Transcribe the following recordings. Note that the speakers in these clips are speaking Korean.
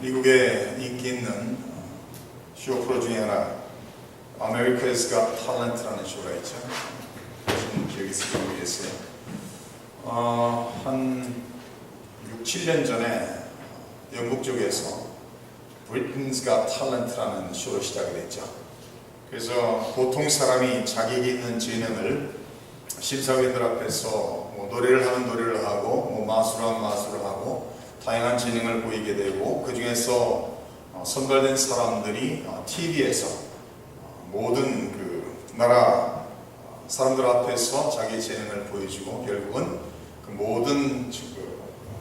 미국의 인기 있는 쇼 프로 중에 하나 America's Got Talent라는 쇼가 있죠. 보신 기억이 있을지 모르겠어요. 한 6, 7년 전에 영국 쪽에서 Britain's Got Talent라는 쇼로 시작이 됐죠. 그래서 보통 사람이 자기에게 있는 재능을 심사위원들 앞에서 노래를 하면 노래를 하고 마술을 하면 마술을 하고 다양한 재능을 보이게 되고, 그 중에서 선발된 사람들이 TV에서 모든 그 나라 사람들 앞에서 자기 재능을 보여주고, 결국은 그 모든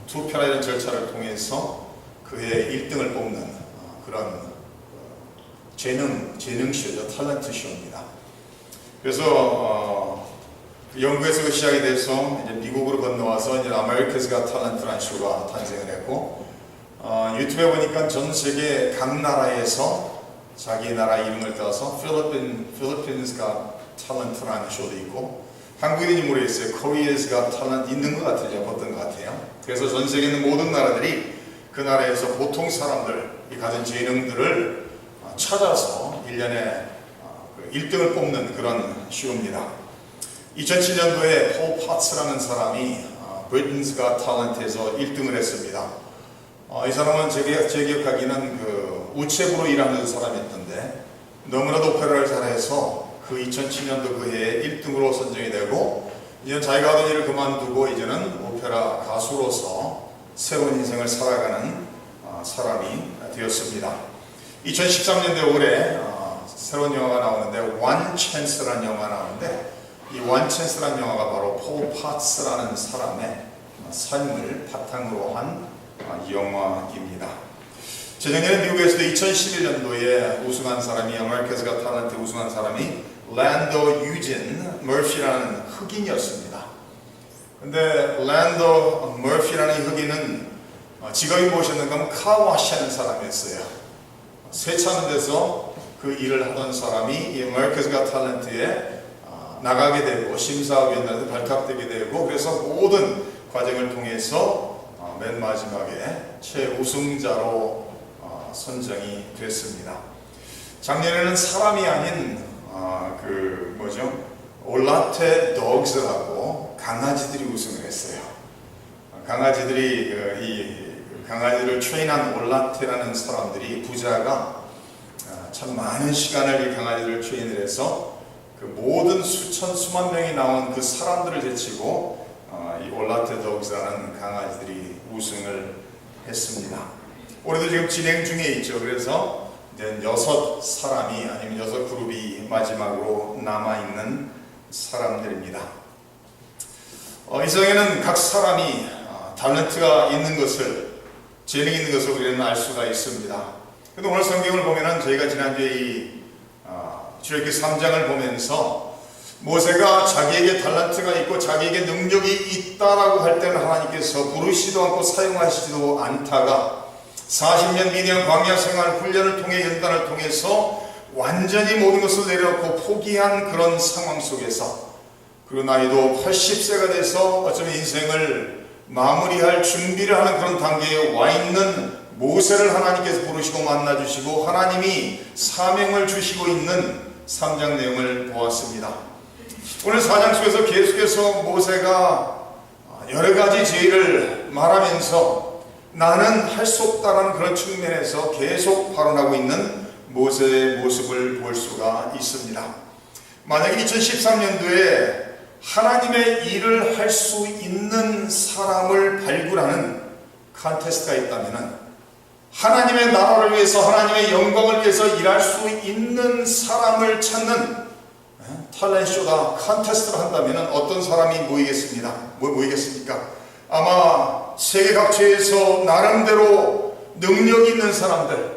투표나 이런 절차를 통해서 그의 1등을 뽑는 그런 재능쇼죠. 탤런트 쇼입니다. 그래서 영국에서 시작이 돼서 이제 미국으로 건너와서 이제 America's Got Talent라는 쇼가 탄생을 했고, 유튜브에 보니까 전 세계 각 나라에서 자기 나라 이름을 따서 Philippines Got Talent라는 쇼도 있고, 한국인인지 모르겠어요. Korea's Got Talent 있는 것 같아요. 어떤 것 같아요. 그래서 전 세계 있는 모든 나라들이 그 나라에서 보통 사람들이 가진 재능들을 찾아서 1년에 1등을 뽑는 그런 쇼입니다. 2007년도에 폴 파츠라는 사람이 Britain's Got Talent에서 1등을 했습니다. 이 사람은 제 기억하기는 그 우체부로 일하는 사람이었던데, 너무나도 오페라를 잘해서 그 2007년도 그 해에 1등으로 선정이 되고, 이제는 자기가 하던 일을 그만두고 이제는 오페라 가수로서 새로운 인생을 살아가는 사람이 되었습니다. 2013년도에 올해 새로운 영화가 나오는데 One Chance라는 영화가 나오는데, 이 One Chance라는 영화가 바로 폴 파츠라는 사람의 삶을 바탕으로 한 영화입니다. 재작년에 미국에서도 2011년도에 우승한 사람이, America's Got Talent 우승한 사람이 랜더 유진 머피라는 흑인이었습니다. 근데 랜더 머피라는 흑인은 직업이 무엇이었는가 하면 카와시 하는 사람이었어요. 세차하는 데서 그 일을 하던 사람이 이 America's Got Talent에 나가게 되고 심사위원들한테 발탁되게 되고, 그래서 모든 과정을 통해서 맨 마지막에 최우승자로 선정이 됐습니다. 작년에는 사람이 아닌 올라테 도그스라고 강아지들이 우승을 했어요. 강아지들이 이 강아지를 트레인한 올라테라는 사람들이, 부자가 참 많은 시간을 이 강아지를 트레인을 해서 그 모든 수만 명이 나온 그 사람들을 제치고 이 올라테 도그스라는 강아지들이 우승을 했습니다. 올해도 지금 진행 중에 있죠. 그래서 이제 6사람이 아니면 6그룹이 마지막으로 남아있는 사람들입니다. 이 세상에는 각 사람이 탤런트가 있는 것을, 재능이 있는 것을 우리는 알 수가 있습니다. 근데 오늘 성경을 보면은 저희가 지난주에 이 출애굽기 3장을 보면서 모세가 자기에게 탤런트가 있고 자기에게 능력이 있다라고 할 때는 하나님께서 부르시지도 않고 사용하시지도 않다가 40년 미디안 광야 생활 훈련을 통해, 연단을 통해서 완전히 모든 것을 내려놓고 포기한 그런 상황 속에서, 그리고 나이도 80세가 돼서 어쩌면 인생을 마무리할 준비를 하는 그런 단계에 와 있는 모세를 하나님께서 부르시고 만나주시고 하나님이 사명을 주시고 있는 3장 내용을 보았습니다. 오늘 4장 속에서 계속해서 모세가 여러 가지 제의를 말하면서 나는 할 수 없다라는 그런 측면에서 계속 발언하고 있는 모세의 모습을 볼 수가 있습니다. 만약에 2013년도에 하나님의 일을 할 수 있는 사람을 발굴하는 컨테스트가 있다면, 하나님의 나라를 위해서, 하나님의 영광을 위해서 일할 수 있는 사람을 찾는 탤런트쇼다, 컨테스트를 한다면 어떤 사람이 모이겠습니까? 아마 세계 각지에서 나름대로 능력이 있는 사람들,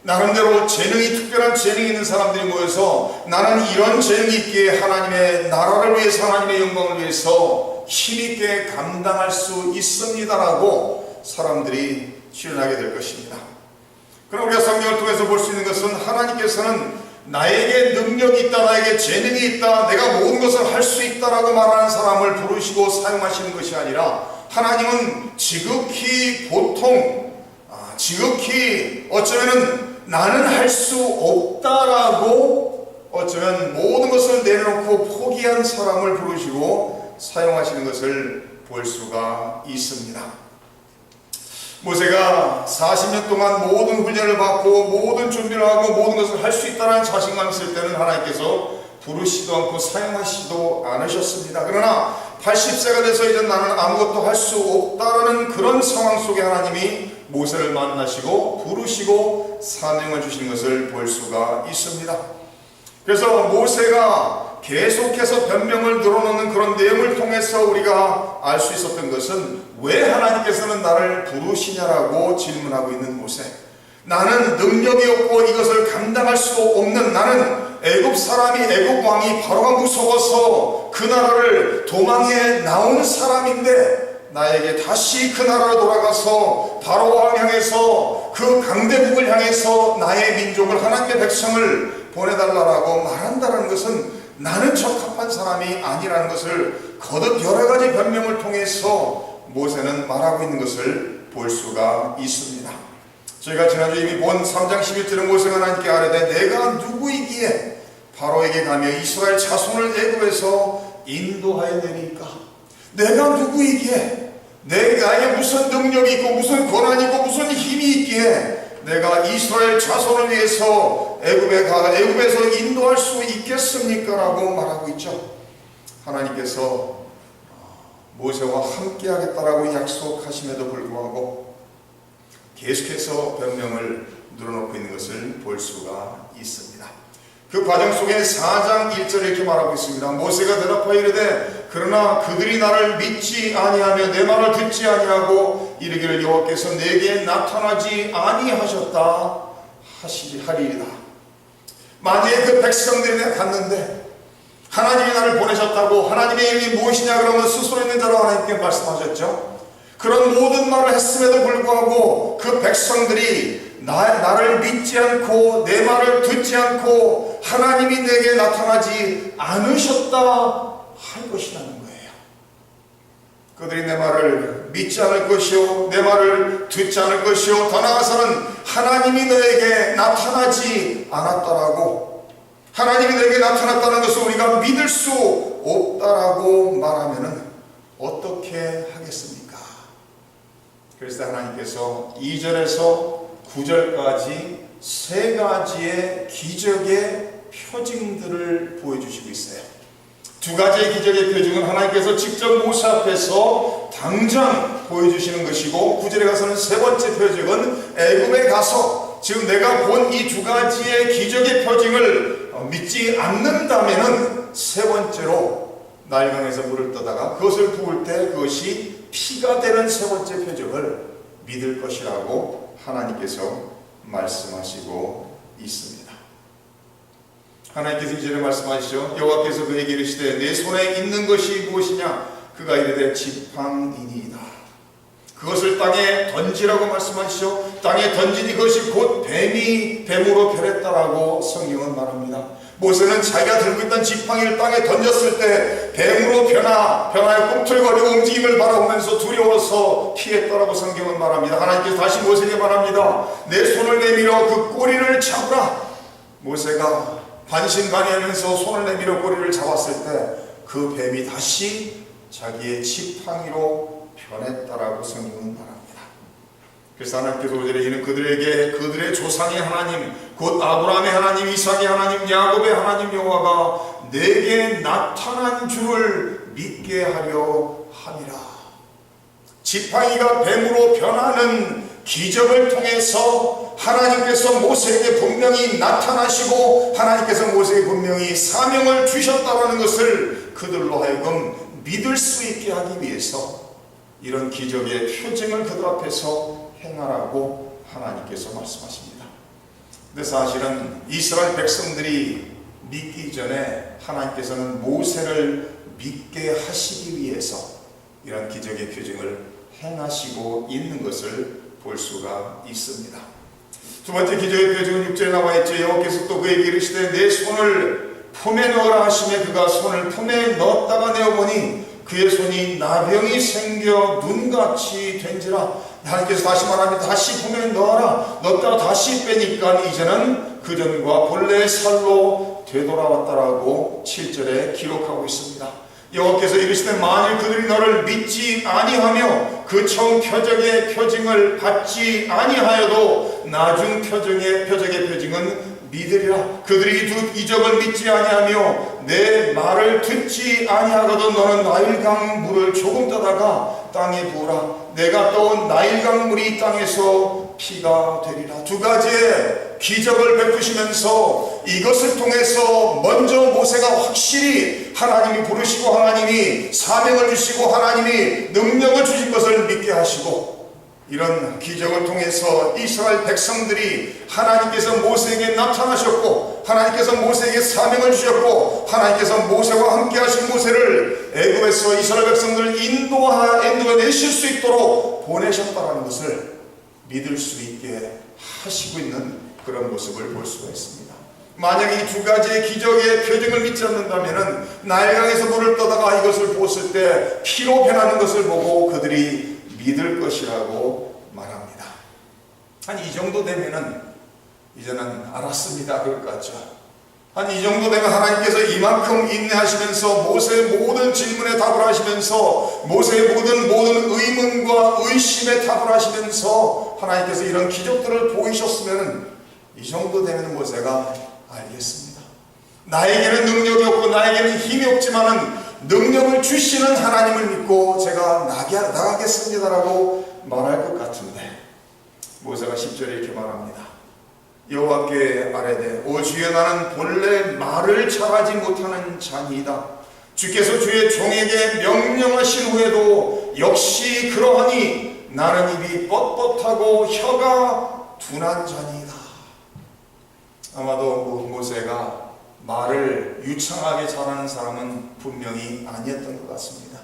나름대로 특별한 재능이 있는 사람들이 모여서 나는 이런 재능이 있기에 하나님의 나라를 위해서, 하나님의 영광을 위해서 힘있게 감당할 수 있습니다라고 사람들이 출연하게 될 것입니다. 그럼 우리가 성경을 통해서 볼 수 있는 것은, 하나님께서는 나에게 능력이 있다, 나에게 재능이 있다, 내가 모든 것을 할 수 있다라고 말하는 사람을 부르시고 사용하시는 것이 아니라, 하나님은 지극히 보통 지극히 어쩌면은 나는 할 수 없다라고 어쩌면 모든 것을 내려놓고 포기한 사람을 부르시고 사용하시는 것을 볼 수가 있습니다. 모세가 40년 동안 모든 훈련을 받고 모든 준비를 하고 모든 것을 할 수 있다는 자신감이 있을 때는 하나님께서 부르시지도 않고 사용하시지도 않으셨습니다. 그러나 80세가 돼서 이제 나는 아무것도 할 수 없다라는 그런 상황 속에 하나님이 모세를 만나시고 부르시고 사명을 주시는 것을 볼 수가 있습니다. 그래서 모세가 계속해서 변명을 늘어놓는 그런 내용을 통해서 우리가 알 수 있었던 것은 왜 하나님께서는 나를 부르시냐라고 질문하고 있는 모세. 나는 능력이 없고 이것을 감당할 수 없는, 나는 애굽 사람이, 애굽 왕이 바로가 무서워서 그 나라를 도망해 나온 사람인데 나에게 다시 그 나라로 돌아가서 바로 왕 향해서 그 강대국을 향해서 나의 민족을, 하나님의 백성을 보내달라고 말한다는 것은 나는 적합한 사람이 아니라는 것을 거듭 여러 가지 변명을 통해서 모세는 말하고 있는 것을 볼 수가 있습니다. 저희가 지난주에 이미 본 3장 11절에 모세가 하나님께 아뢰되 내가 누구이기에 바로에게 가며 이스라엘 자손을 애굽에서 인도하여 내리까? 내가 누구이기에, 내게 무슨 능력이 있고 무슨 권한이 있고 무슨 힘이 있기에 내가 이스라엘 자손을 위해서 애굽에서 인도할 수 있겠습니까? 라고 말하고 있죠. 하나님께서 모세와 함께 하겠다라고 약속하심에도 불구하고 계속해서 변명을 늘어놓고 있는 것을 볼 수가 있습니다. 그 과정 속에 4장 1절에 이렇게 말하고 있습니다. 모세가 대답하여 이르되 그러나 그들이 나를 믿지 아니하며 내 말을 듣지 아니하고 이르기를 여호와께서 내게 나타나지 아니하셨다 하리이다. 만약에 그 백성들이 갔는데 하나님이 나를 보내셨다고, 하나님의 이름이 무엇이냐 그러면 스스로 있는 자로 하나님께 말씀하셨죠. 그런 모든 말을 했음에도 불구하고 그 백성들이 나를 믿지 않고 내 말을 듣지 않고 하나님이 내게 나타나지 않으셨다 할 것이라는 거예요. 그들이 내 말을 믿지 않을 것이요 내 말을 듣지 않을 것이요 더 나아가서는 하나님이 너에게 나타나지 않았다라고, 하나님이 너에게 나타났다는 것을 우리가 믿을 수 없다라고 말하면은 어떻게 하겠습니까? 그래서 하나님께서 2절에서 9절까지 세 가지의 기적의 표징들을 보여주시고 있어요. 두 가지의 기적의 표징은 하나님께서 직접 모세 앞에서 당장 보여주시는 것이고, 9절에 가서는 세 번째 표징은 애굽에 가서 지금 내가 본 이 두 가지의 기적의 표징을 믿지 않는다면은 세 번째로 나일강에서 물을 떠다가 그것을 부을 때 그것이 피가 되는 세 번째 표적을 믿을 것이라고 하나님께서 말씀하시고 있습니다. 하나님께서 이전에 말씀하시죠. 여호와께서 그에게 이르시되 내 손에 있는 것이 무엇이냐? 그가 이르되 지팡이니이다. 그것을 땅에 던지라고 말씀하시죠. 땅에 던지니 그것이 곧 뱀으로 변했다라고 성경은 말합니다. 모세는 자기가 들고 있던 지팡이를 땅에 던졌을 때 뱀으로 변하여 꿈틀거리고 움직임을 바라보면서 두려워서 피했다라고 성경은 말합니다. 하나님께서 다시 모세에게 말합니다. 내 손을 내밀어 그 꼬리를 잡으라. 모세가 반신반의하면서 손을 내밀어 꼬리를 잡았을 때 그 뱀이 다시 자기의 지팡이로 변했다라고 성경은 말합니다. 그래서 하나님께서 오늘에 이는 그들에게 그들의 조상의 하나님 곧 아브라함의 하나님, 이삭의 하나님, 야곱의 하나님 여호와가 내게 나타난 줄을 믿게 하려 함이라. 지팡이가 뱀으로 변하는 기적을 통해서 하나님께서 모세에게 분명히 나타나시고 하나님께서 모세에게 분명히 사명을 주셨다는 것을 그들로 하여금 믿을 수 있게 하기 위해서 이런 기적의 표징을 그들 앞에서 행하라고 하나님께서 말씀하십니다. 근데 사실은 이스라엘 백성들이 믿기 전에 하나님께서는 모세를 믿게 하시기 위해서 이런 기적의 표징을 행하시고 있는 것을 볼 수가 있습니다. 두 번째 기적의 표징은 6절에 나와 있죠. 여호와께서 또 그에게 이르시되 내 손을 품에 넣으라 하시매 그가 손을 품에 넣었다가 내어보니 그의 손이 나병이 생겨 눈같이 된지라. 하나님께서 다시 말합니다. 다시 구멍에 넣어라. 넣었다가 다시 빼니까 이제는 그전과 본래의 살로 되돌아왔다라고 7절에 기록하고 있습니다. 여호와께서 이르시되 만일 그들이 너를 믿지 아니하며 그 처음 표적의 표징을 받지 아니하여도 나중 표적의 표징은 믿으리라. 그들이 이적을 믿지 아니하며 내 말을 듣지 아니하거든 너는 나일강 물을 조금 떠다가 땅에 부으라. 내가 떠온 나일강 물이 땅에서 피가 되리라. 두 가지의 기적을 베푸시면서 이것을 통해서 먼저 모세가 확실히 하나님이 부르시고 하나님이 사명을 주시고 하나님이 능력을 주신 것을 믿게 하시고, 이런 기적을 통해서 이스라엘 백성들이 하나님께서 모세에게 나타나셨고 하나님께서 모세에게 사명을 주셨고 하나님께서 모세와 함께 하신 모세를 애굽에서 이스라엘 백성들을 인도해내실 수 있도록 보내셨다는 것을 믿을 수 있게 하시고 있는 그런 모습을 볼 수가 있습니다. 만약 이 두 가지의 기적의 표징을 믿지 않는다면 나일강에서 물을 떠다가 이것을 보았을 때 피로 변하는 것을 보고 그들이 믿을 것이라고 말합니다. 한 이 정도 되면은 이제는 알았습니다 그럴 것 같죠. 한 이 정도 되면 하나님께서 이만큼 인내하시면서 모세의 모든 질문에 답을 하시면서 모세의 모든 의문과 의심에 답을 하시면서 하나님께서 이런 기적들을 보이셨으면 이 정도 되면 모세가 알겠습니다. 나에게는 능력이 없고 나에게는 힘이 없지만은 능력을 주시는 하나님을 믿고 제가 나가겠습니다라고 말할 것 같은데 모세가 10절에 이렇게 말합니다. 여호와께 아뢰되 오 주여 나는 본래 말을 잘하지 못하는 자니이다. 주께서 주의 종에게 명령하신 후에도 역시 그러하니 나는 입이 뻣뻣하고 혀가 둔한 자니이다. 아마도 모세가 말을 유창하게 잘하는 사람은 분명히 아니었던 것 같습니다.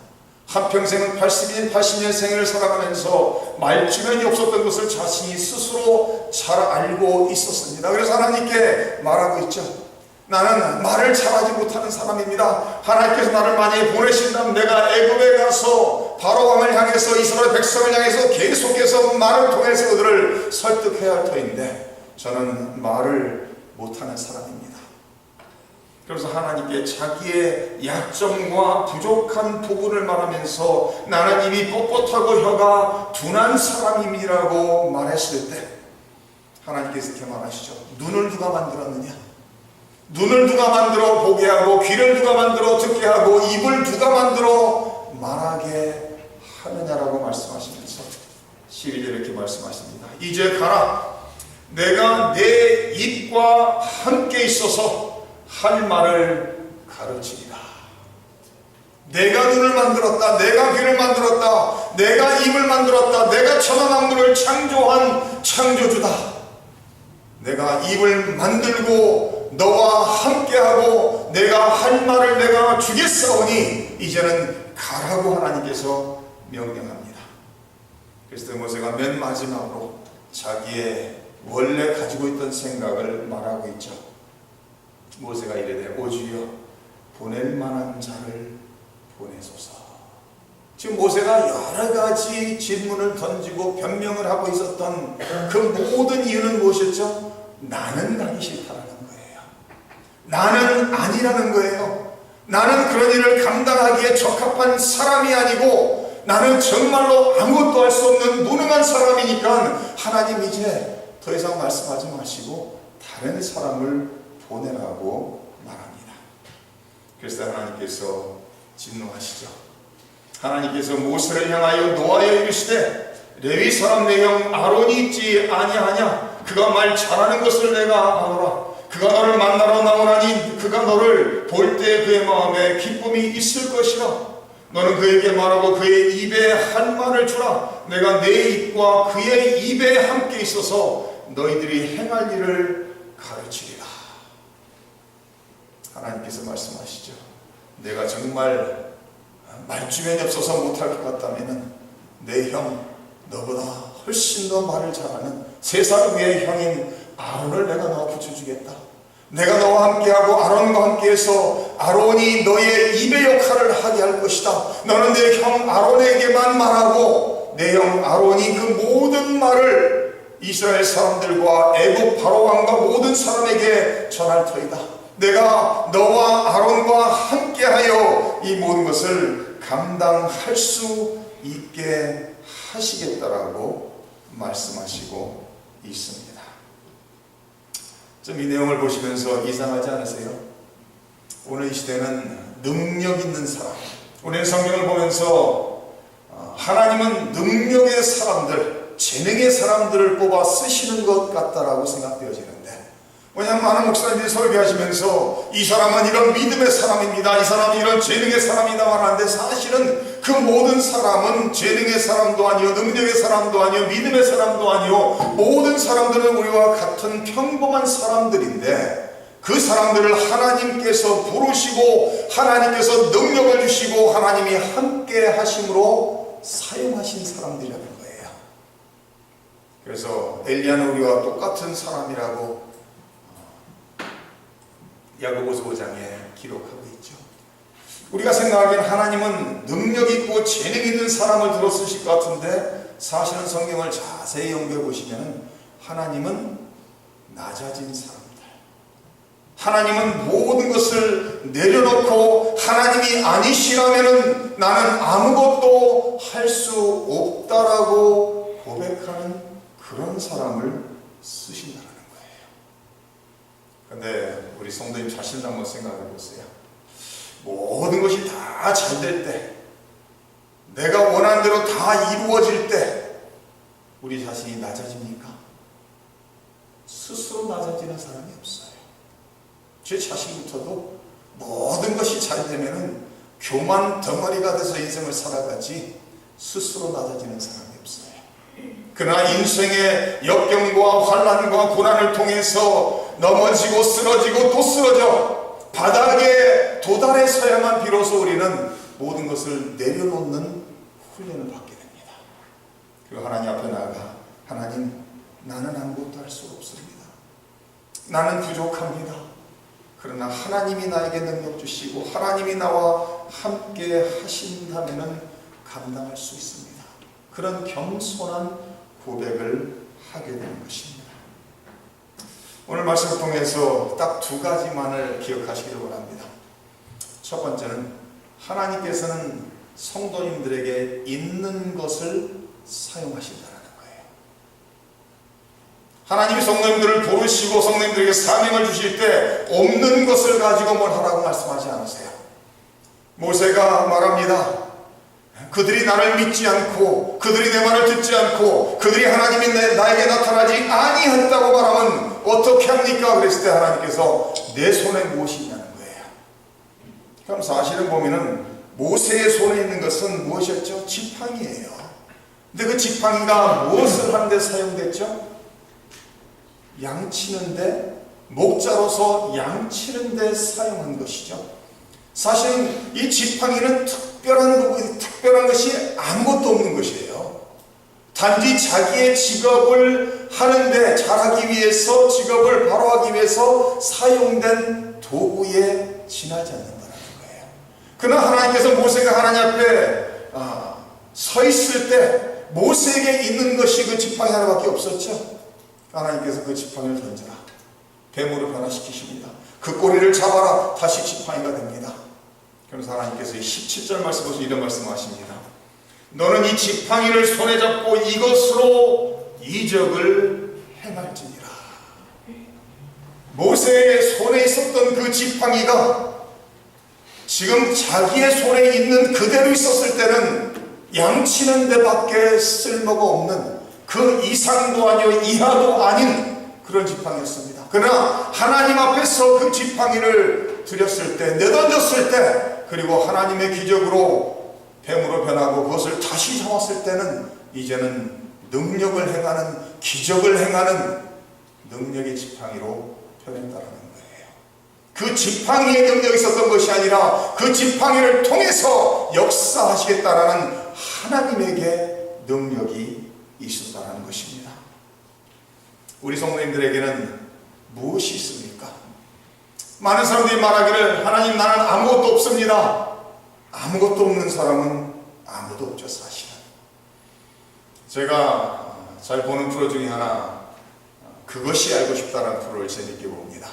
한평생은 80년 생을 살아가면서 말주변이 없었던 것을 자신이 스스로 잘 알고 있었습니다. 그래서 하나님께 말하고 있죠. 나는 말을 잘하지 못하는 사람입니다. 하나님께서 나를 만약에 보내신다면 내가 애굽에 가서 바로왕을 향해서 이스라엘 백성을 향해서 계속해서 말을 통해서 그들을 설득해야 할 터인데 저는 말을 못하는 사람입니다. 그래서 하나님께 자기의 약점과 부족한 부분을 말하면서 나는 입이 뻣뻣하고 혀가 둔한 사람임이라고 말했을 때 하나님께서 이렇게 말하시죠. 눈을 누가 만들었느냐? 눈을 누가 만들어 보게 하고 귀를 누가 만들어 듣게 하고 입을 누가 만들어 말하게 하느냐라고 말씀하시면서 12절에 이렇게 말씀하십니다. 이제 가라. 내가 내 입과 함께 있어서 할 말을 가르치리라. 내가 눈을 만들었다. 내가 귀를 만들었다. 내가 입을 만들었다. 내가 천하 만물을 창조한 창조주다. 내가 입을 만들고 너와 함께하고 내가 할 말을 내가 주겠사오니 이제는 가라고 하나님께서 명령합니다. 그래서 모세가 맨 마지막으로 자기의 원래 가지고 있던 생각을 말하고 있죠. 모세가 이르되 오 주여 보낼 만한 자를 보내소서. 지금 모세가 여러 가지 질문을 던지고 변명을 하고 있었던 그 모든 이유는 무엇이었죠? 나는 가기 싫다라는 거예요. 나는 아니라는 거예요. 나는 그런 일을 감당하기에 적합한 사람이 아니고 나는 정말로 아무것도 할 수 없는 무능한 사람이니까 하나님 이제 더 이상 말씀하지 마시고 다른 사람을 보내라고 말합니다. 그래서 하나님께서 진노하시죠. 하나님께서 모세를 향하여 노하여 이르시되 레위 사람 내 형 아론이 있지 아니하냐? 그가 말 잘하는 것을 내가 아노라. 그가 너를 만나러 나오나니 그가 너를 볼 때 그의 마음에 기쁨이 있을 것이라. 너는 그에게 말하고 그의 입에 한 말을 주라. 내가 내 입과 그의 입에 함께 있어서 너희들이 행할 일을 가르치리라. 하나님께서 말씀하시죠. 내가 정말 말주변이 없어서 못할 것 같다면 내 형 너보다 훨씬 더 말을 잘하는 세상 위의 형인 아론을 내가 너와 붙여주겠다. 내가 너와 함께하고 아론과 함께해서 아론이 너의 입의 역할을 하게 할 것이다. 너는 내 형 아론에게만 말하고 내 형 아론이 그 모든 말을 이스라엘 사람들과 애굽 바로왕과 모든 사람에게 전할 터이다. 내가 너와 아론과 함께하여 이 모든 것을 감당할 수 있게 하시겠다라고 말씀하시고 있습니다. 좀 이 내용을 보시면서 이상하지 않으세요? 오늘 이 시대는 능력 있는 사람, 오늘 성경을 보면서 하나님은 능력의 사람들, 재능의 사람들을 뽑아 쓰시는 것 같다라고 생각되어지는데, 왜냐하면 많은 목사님들이 설교하시면서 이 사람은 이런 믿음의 사람입니다, 이 사람은 이런 재능의 사람이다 말하는데, 사실은 그 모든 사람은 재능의 사람도 아니요, 능력의 사람도 아니요, 믿음의 사람도 아니요, 모든 사람들은 우리와 같은 평범한 사람들인데, 그 사람들을 하나님께서 부르시고 하나님께서 능력을 주시고 하나님이 함께 하심으로 사용하신 사람들이라는 거예요. 그래서 엘리야는 우리와 똑같은 사람이라고 야고보서 5장에 기록하고 있죠. 우리가 생각하기엔 하나님은 능력 있고 재능 있는 사람을 들어 쓰실 것 같은데, 사실은 성경을 자세히 연구해 보시면 하나님은 낮아진 사람, 하나님은 모든 것을 내려놓고 하나님이 아니시라면 나는 아무것도 할 수 없다라고 고백하는 그런 사람을 쓰신다는 거예요. 그런데 우리 성도님 자신을 한번 생각해 보세요. 모든 것이 다 잘 될 때, 내가 원하는 대로 다 이루어질 때 우리 자신이 낮아집니까? 스스로 낮아지는 사람이 없어요. 제 자신부터도 모든 것이 잘 되면은 교만 덩어리가 돼서 인생을 살아가지 스스로 낮아지는 사람이 없어요. 그러나 인생의 역경과 환난과 고난을 통해서 넘어지고 쓰러지고 또 쓰러져 바닥에 도달해서야만 비로소 우리는 모든 것을 내려놓는 훈련을 받게 됩니다. 그리고 하나님 앞에 나아가, 하나님, 나는 아무것도 할 수 없습니다. 나는 부족합니다. 그러나 하나님이 나에게 능력 주시고 하나님이 나와 함께 하신다면 감당할 수 있습니다. 그런 겸손한 고백을 하게 되는 것입니다. 오늘 말씀을 통해서 딱 두 가지만을 기억하시기를 원합니다. 첫 번째는, 하나님께서는 성도님들에게 있는 것을 사용하신다는 거예요. 하나님이 성도님들을 부르시고 성도님들에게 사명을 주실 때 없는 것을 가지고 뭘 하라고 말씀하지 않으세요. 모세가 말합니다. 그들이 나를 믿지 않고 그들이 내 말을 듣지 않고 그들이 하나님이 나에게 나타나지 아니했다고 말하면 어떻게 합니까? 그랬을 때 하나님께서 내 손에 무엇이 있냐는 거예요. 그럼 사실은 보면은 모세의 손에 있는 것은 무엇이었죠? 지팡이예요. 근데 그 지팡이가 무엇을 하는데 사용됐죠? 양치는데, 목자로서 양치는데 사용한 것이죠. 사실 이 지팡이는 특별한 것이 아무것도 없는 것이에요. 단지 자기의 직업을 하는데, 잘하기 위해서, 직업을 바로 하기 위해서 사용된 도구에 지나지 않는다는 거예요. 그러나 하나님께서 모세가 하나님 앞에 서 있을 때 모세에게 있는 것이 그 지팡이 하나밖에 없었죠. 하나님께서 그 지팡이를 던져라, 뱀으로 변화시키십니다. 그 꼬리를 잡아라, 다시 지팡이가 됩니다. 그래서 하나님께서 17절 말씀 보시면 이런 말씀을 하십니다. 너는 이 지팡이를 손에 잡고 이것으로 이적을 행할지니라. 모세의 손에 있었던 그 지팡이가 지금 자기의 손에 있는 그대로 있었을 때는 양치는 데밖에 쓸모가 없는, 그 이상도 아니요 이하도 아닌 그런 지팡이였습니다. 그러나 하나님 앞에서 그 지팡이를 들였을 때, 내던졌을 때, 그리고 하나님의 기적으로 뱀으로 변하고 그것을 다시 잡았을 때는 이제는 능력을 행하는, 기적을 행하는 능력의 지팡이로 변했다는 거예요. 그 지팡이의 능력이 있었던 것이 아니라 그 지팡이를 통해서 역사하시겠다라는 하나님에게 능력이 있었다는 것입니다. 우리 성도님들에게는 무엇이 있습니까? 많은 사람들이 말하기를, 하나님, 나는 아무것도 없습니다. 아무것도 없는 사람은 아무도 없죠, 사실은. 제가 잘 보는 프로 중에 하나, 그것이 알고 싶다는 프로를 재밌게 봅니다.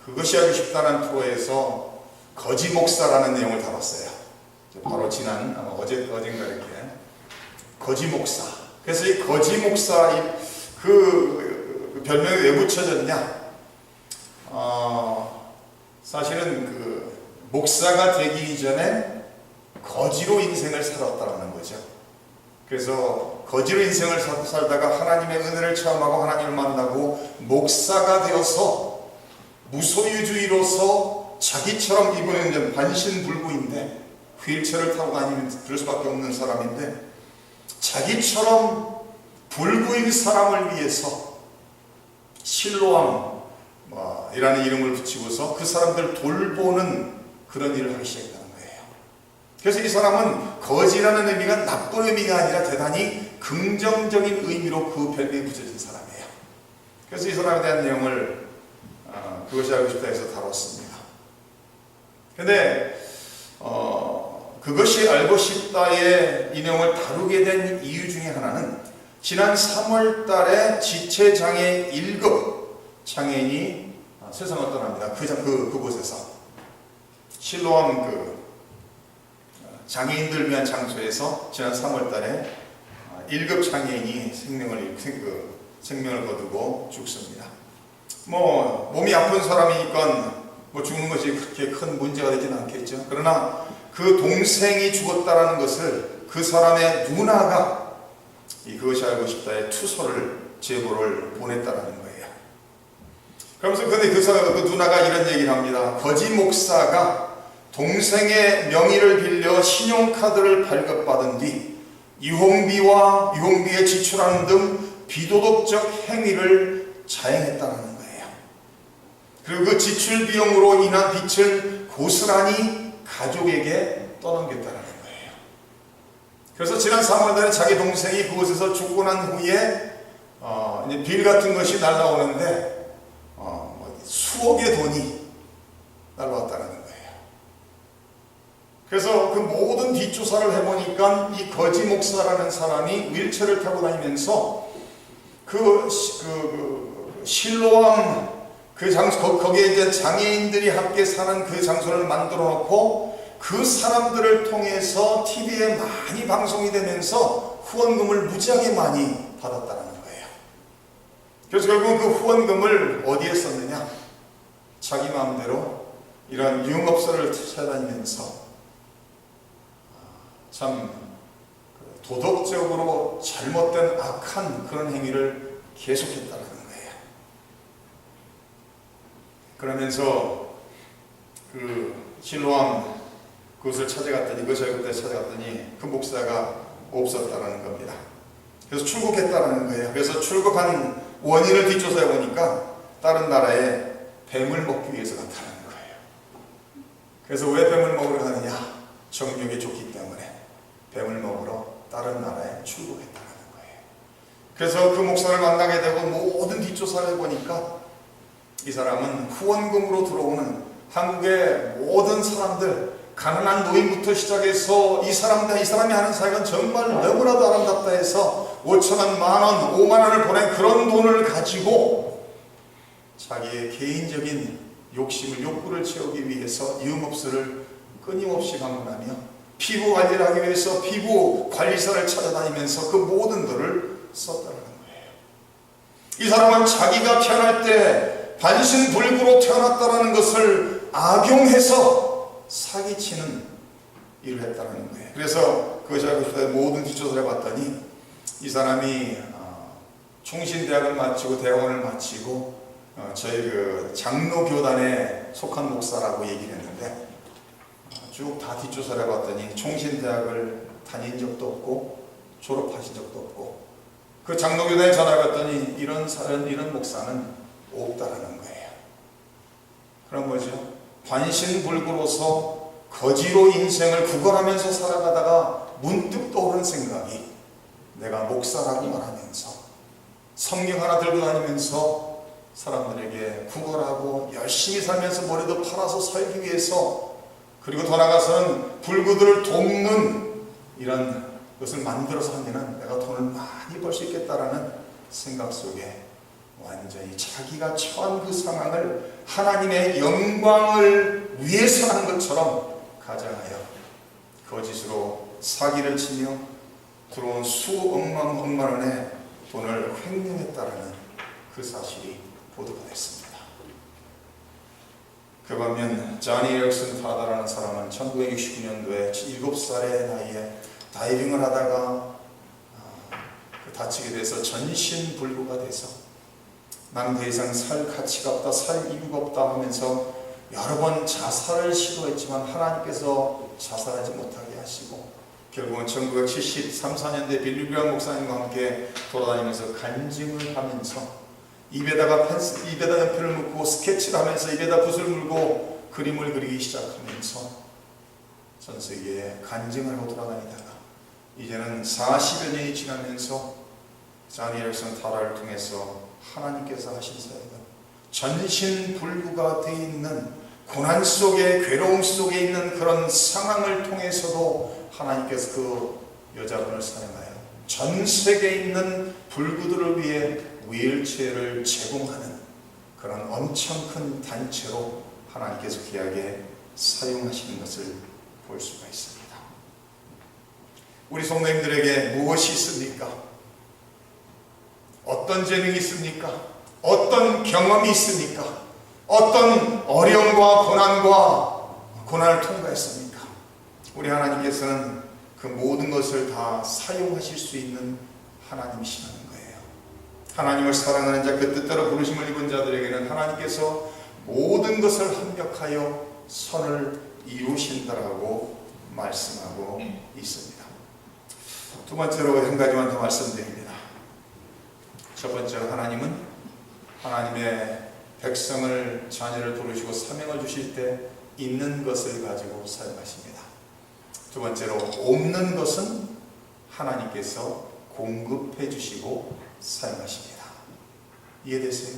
그것이 알고 싶다는 프로에서 거지 목사라는 내용을 다뤘어요. 바로 지난 어젠가 이렇게 거지 목사. 그래서 이 거지 목사 그 별명이 왜 붙여졌냐? 사실은 그 목사가 되기 이전에 거지로 인생을 살았다는 거죠. 그래서 거지로 인생을 살다가 하나님의 은혜를 체험하고 하나님을 만나고 목사가 되어서 무소유주의로서 자기처럼, 이번에는 이제 반신불구인데 휠체어를 타고 다니면 그럴 수밖에 없는 사람인데, 자기처럼 불구인 사람을 위해서 실로암 이라는 이름을 붙이고서 그 사람들 돌보는 그런 일을 하기 시작했다는 거예요. 그래서 이 사람은 거지라는 의미가 나쁜 의미가 아니라 대단히 긍정적인 의미로 그 별명이 붙여진 사람이에요. 그래서 이 사람에 대한 내용을 그것이 알고 싶다 해서 다뤘습니다. 근데 그것이 알고 싶다의 이 내용을 다루게 된 이유 중에 하나는 지난 3월 달에 지체장애 1급 장애인이 세상을 떠납니다. 그곳에서 실로암 장애인들 위한 장소에서 지난 3월 달에 1급 장애인이 생명을 거두고 죽습니다. 몸이 아픈 사람이니까 죽는 것이 그렇게 큰 문제가 되지는 않겠죠. 그러나 그 동생이 죽었다는 것을 그 사람의 누나가 그것이 알고 싶다의 제보를 보냈다는 거예요. 그러면서 근데 그 누나가 이런 얘기를 합니다. 거지 목사가 동생의 명의를 빌려 신용카드를 발급받은 뒤 유흥비에 지출하는 등 비도덕적 행위를 자행했다는 거예요. 그리고 그 지출 비용으로 인한 빚을 고스란히 가족에게 떠넘겼다는 거예요. 그래서 지난 3월달에 자기 동생이 그곳에서 죽고 난 후에 이제 빌 같은 것이 날라오는데 수억의 돈이 날라왔다는 거예요. 그래서 그 모든 뒷조사를 해보니까 이 거지 목사라는 사람이 휠체어를 타고 다니면서 실로암 장소, 거기에 이제 장애인들이 함께 사는 그 장소를 만들어 놓고 그 사람들을 통해서 TV에 많이 방송이 되면서 후원금을 무지하게 많이 받았다는 거예요. 그래서 결국 그 후원금을 어디에 썼느냐? 자기 마음대로 이런 유흥업소를 찾아다니면서 참 도덕적으로 잘못된 악한 그런 행위를 계속했다는 거예요. 그러면서 실로암 그것을 찾아갔더니 그 목사가 없었다는 겁니다. 그래서 출국했다는 거예요. 그래서 출국한 원인을 뒷조사해 보니까 다른 나라에 뱀을 먹기 위해서 갔다는 거예요. 그래서 왜 뱀을 먹으러 가느냐? 정력이 좋기 때문에 뱀을 먹으러 다른 나라에 출국했다는 거예요. 그래서 그 목사를 만나게 되고 모든 뒷조사를 해보니까 이 사람은 후원금으로 들어오는 한국의 모든 사람들, 가난한 노인부터 시작해서 이 사람이 하는 사역은 정말 너무나도 아름답다 해서 5,000원, 10,000원, 50,000원을 보낸 그런 돈을 가지고 자기의 개인적인 욕구를 채우기 위해서 유흥업소를 끊임없이 방문하며 피부 관리를 하기 위해서 피부 관리사를 찾아다니면서 그 모든 돈을 썼다는 거예요. 이 사람은 자기가 태어날 때 반신불구로 태어났다는 것을 악용해서 사기치는 일을 했다는 거예요. 그래서 그것이 알고 싶다 모든 뒷조사를 해봤더니 이 사람이 총신대학을 마치고 대학원을 마치고 저희 장로교단에 속한 목사라고 얘기를 했는데 쭉 다 뒷조사를 해봤더니 총신대학을 다닌 적도 없고 졸업하신 적도 없고 그 장로교단에 전화했더니 이런 목사는 없다라는 거예요. 그런 거죠. 반신불구로서 거지로 인생을 구걸하면서 살아가다가 문득 떠오른 생각이 내가 목사라고 말하면서 성경 하나 들고 다니면서 사람들에게 구걸하고 열심히 살면서 머리도 팔아서 살기 위해서 그리고 더 나아가서는 불구들을 돕는 이런 그것을 만들어서 하면은 내가 돈을 많이 벌 수 있겠다라는 생각 속에 완전히 자기가 처한 그 상황을 하나님의 영광을 위해서 하는 것처럼 가장하여 거짓으로 사기를 치며 들어온 수억만 원의 돈을 횡령했다라는 그 사실이 보도가 됐습니다. 그 반면 자니 에릭슨 타다라는 사람은 1969년도에 7살의 나이에 다이빙을 하다가 다치게 돼서 전신불구가 돼서 나는 더 이상 살 가치가 없다, 살 이유가 없다 하면서 여러 번 자살을 시도했지만 하나님께서 자살하지 못하게 하시고 결국은 1973, 4년대 빌리그람 목사님과 함께 돌아다니면서 간증을 하면서 입에다가 연필을 묶고 스케치를 하면서 입에다 붓을 물고 그림을 그리기 시작하면서 전 세계에 간증을 하고 돌아다니다가 이제는 40여 년이 지나면서 자니 에릭슨 타다를 통해서 하나님께서 하신 사역은 전신불구가 되어 있는 고난 속에 괴로움 속에 있는 그런 상황을 통해서도 하나님께서 그 여자분을 사용하여 전 세계에 있는 불구들을 위해 휠체어를 제공하는 그런 엄청 큰 단체로 하나님께서 귀하게 사용하시는 것을 볼 수가 있습니다. 우리 성도님들에게 무엇이 있습니까? 어떤 재능이 있습니까? 어떤 경험이 있습니까? 어떤 어려움과 고난을 통과했습니까? 우리 하나님께서는 그 모든 것을 다 사용하실 수 있는 하나님이시라는 거예요. 하나님을 사랑하는 자, 그 뜻대로 부르심을 입은 자들에게는 하나님께서 모든 것을 완벽하여 선을 이루신다라고 말씀하고 있습니다. 두 번째로 한 가지만 더 말씀드립니다. 첫 번째로 하나님은 하나님의 백성을, 자녀를 부르시고 사명을 주실 때 있는 것을 가지고 사용하십니다. 두 번째로 없는 것은 하나님께서 공급해 주시고 사용하십니다. 이해되세요?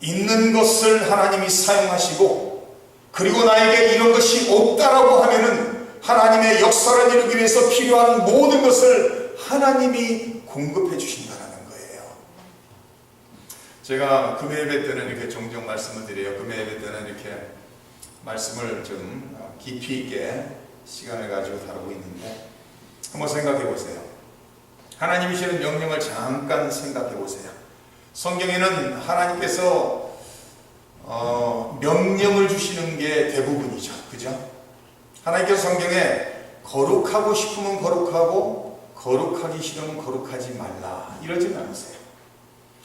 있는 것을 하나님이 사용하시고 그리고 나에게 이런 것이 없다라고 하면은 하나님의 역사를 이루기 위해서 필요한 모든 것을 하나님이 공급해 주신다는 거예요. 제가 금요 예배 때는 이렇게 종종 말씀을 드려요. 금요 예배 때는 이렇게 말씀을 좀 깊이 있게 시간을 가지고 다루고 있는데 한번 생각해 보세요. 하나님이 주시는 명령을 잠깐 생각해 보세요. 성경에는 하나님께서 명령을 주시는 게 대부분이죠. 그죠? 하나님께서 성경에 거룩하고 싶으면 거룩하고 거룩하기 싫으면 거룩하지 말라 이러지는 않으세요.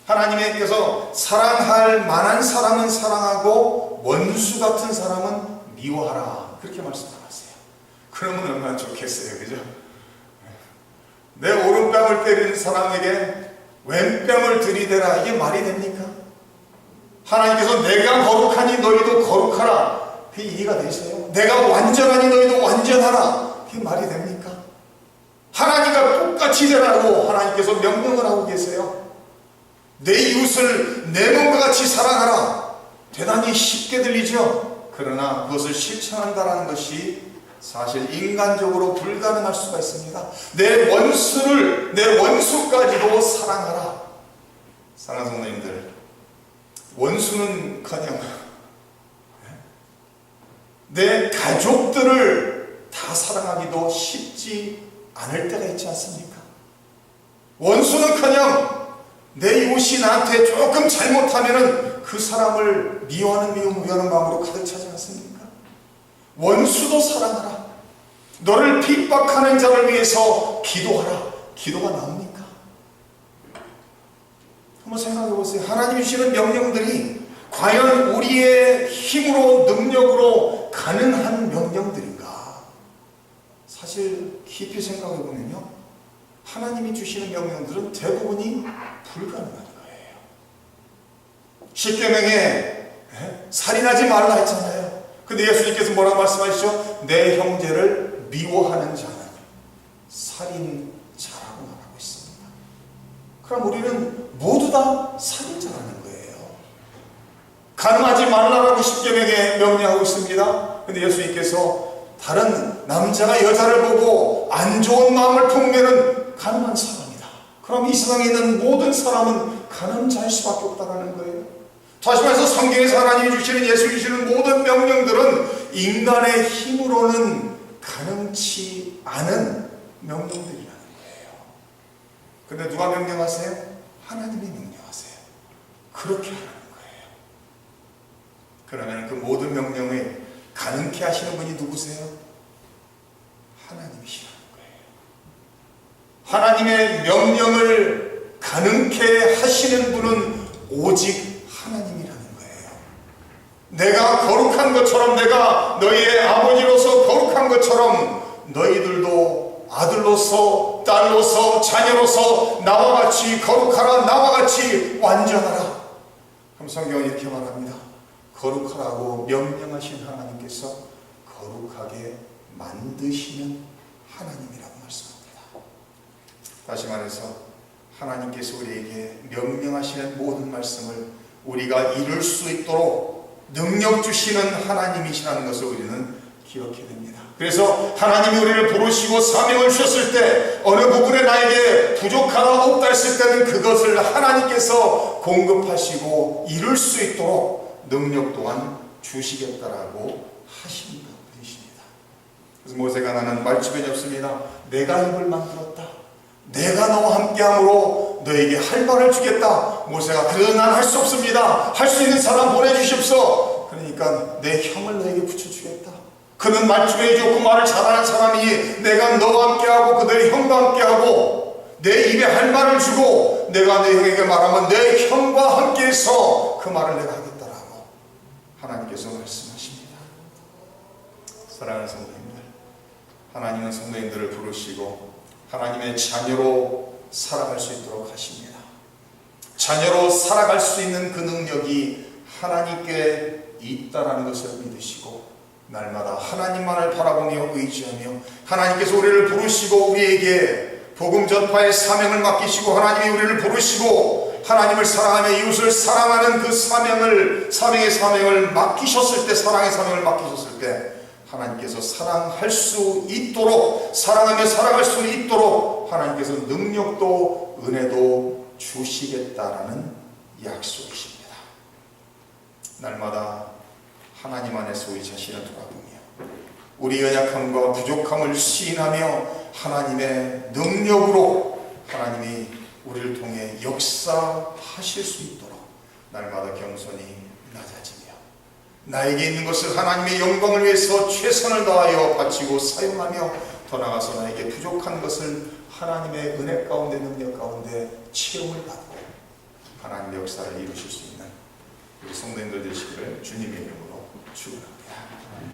하나님께서 사랑할 만한 사람은 사랑하고 원수 같은 사람은 미워하라 그렇게 말씀하세요. 그러면 얼마나 좋겠어요. 그죠? 내 오른뺨을 때리는 사람에게 왼뺨을 들이대라 이게 말이 됩니까? 하나님께서 내가 거룩하니 너희도 거룩하라 그게 이해가 되세요? 내가 완전하니 너희도 완전하라 그게 말이 됩니까? 하나님과 똑같이 되라고 하나님께서 명령을 하고 계세요. 내 이웃을 내 몸과 같이 사랑하라 대단히 쉽게 들리죠? 그러나 그것을 실천한다는 것이 사실 인간적으로 불가능할 수가 있습니다. 내 원수까지도 사랑하라. 사랑하는 성도님들, 원수는커녕 내 가족들을 다 사랑하기도 쉽지 않을 때가 있지 않습니까? 원수는커녕 내 이웃이 나한테 조금 잘못하면은 그 사람을 미워하는 마음으로 가득 차지 않습니까? 원수도 사랑하라. 너를 핍박하는 자를 위해서 기도하라. 기도가 나옵니까? 한번 생각해 보세요. 하나님이 주시는 명령들이 과연 우리의 힘으로 능력으로 가능한 명령들인가? 사실 깊이 생각해 보면요, 하나님이 주시는 명령들은 대부분이 불가능한 거예요. 십계명에 살인하지 말라 했잖아요. 근데 예수님께서 뭐라고 말씀하시죠? 내 형제를 미워하는 자는 살인자라고 말하고 있습니다. 그럼 우리는 모두 다 살인자라는 거예요. 가늠하지 말라라고 십계명에 명령하고 있습니다. 근데 예수님께서 다른 남자가 여자를 보고 안 좋은 마음을 품으면 가늠한 사람이다. 그럼 이 세상에 있는 모든 사람은 가늠자일 수밖에 없다는 거예요. 다시 말해서 성경에서 하나님이 주시는, 예수 주시는 모든 명령들은 인간의 힘으로는 가능치 않은 명령들이라는 거예요. 근데 누가 명령하세요? 하나님이 명령하세요. 그렇게 하라는 거예요. 그러면 그 모든 명령을 가능케 하시는 분이 누구세요? 하나님이시라는 거예요. 하나님의 명령을 가능케 하시는 분은 오직 하나님이라는 거예요. 내가 거룩한 것처럼, 내가 너희의 아버지로서 거룩한 것처럼 너희들도 아들로서, 딸로서, 자녀로서 나와 같이 거룩하라, 나와 같이 완전하라. 그럼 성경은 이렇게 말합니다. 거룩하라고 명령하신 하나님께서 거룩하게 만드시는 하나님이라고 말씀합니다. 다시 말해서 하나님께서 우리에게 명령하시는 모든 말씀을 우리가 이룰 수 있도록 능력 주시는 하나님이시라는 것을 우리는 기억해야 됩니다. 그래서 하나님이 우리를 부르시고 사명을 주셨을 때 어느 부분에 나에게 부족하다, 없다 했을 때는 그것을 하나님께서 공급하시고 이룰 수 있도록 능력 또한 주시겠다라고 하신 분이십니다. 그래서 모세가 나는 말주변이 없습니다. 내가 입을 만들었다. 내가 너와 함께함으로 너에게 할 말을 주겠다. 모세가 그래도 난 할 수 없습니다. 할 수 있는 사람 보내주십시오. 그러니까 내 형을 너에게 붙여주겠다. 그는 말주변이 좋고 말을 잘하는 사람이니 내가 너와 함께하고 그들의 형과 함께하고 내 입에 할 말을 주고 내가 내 형에게 말하면 내 형과 함께해서 그 말을 내가 하겠다. 하나님께서 말씀하십니다. 사랑하는 성도님들, 하나님은 성도님들을 부르시고 하나님의 자녀로 살아갈 수 있도록 하십니다. 자녀로 살아갈 수 있는 그 능력이 하나님께 있다라는 것을 믿으시고 날마다 하나님만을 바라보며 의지하며 하나님께서 우리를 부르시고 우리에게 복음 전파의 사명을 맡기시고 하나님이 우리를 부르시고 하나님을 사랑하며 이웃을 사랑하는 그 사명의 사명을 맡기셨을 때, 사랑의 사명을 맡기셨을 때 하나님께서 사랑할 수 있도록, 사랑하며 살아갈 수 있도록 하나님께서 능력도 은혜도 주시겠다라는 약속이십니다. 날마다 하나님 안에서 우리 자신을 돌아보며 우리 연약함과 부족함을 시인하며 하나님의 능력으로 하나님이 우리를 통해 역사하실 수 있도록 날마다 겸손히 낮아지며 나에게 있는 것을 하나님의 영광을 위해서 최선을 다하여 바치고 사용하며 더 나아가서 나에게 부족한 것을 하나님의 은혜 가운데, 능력 가운데 체험을 받고 하나님의 역사를 이루실 수 있는 우리 성도님들 되시기를 주님의 이름으로 축원합니다.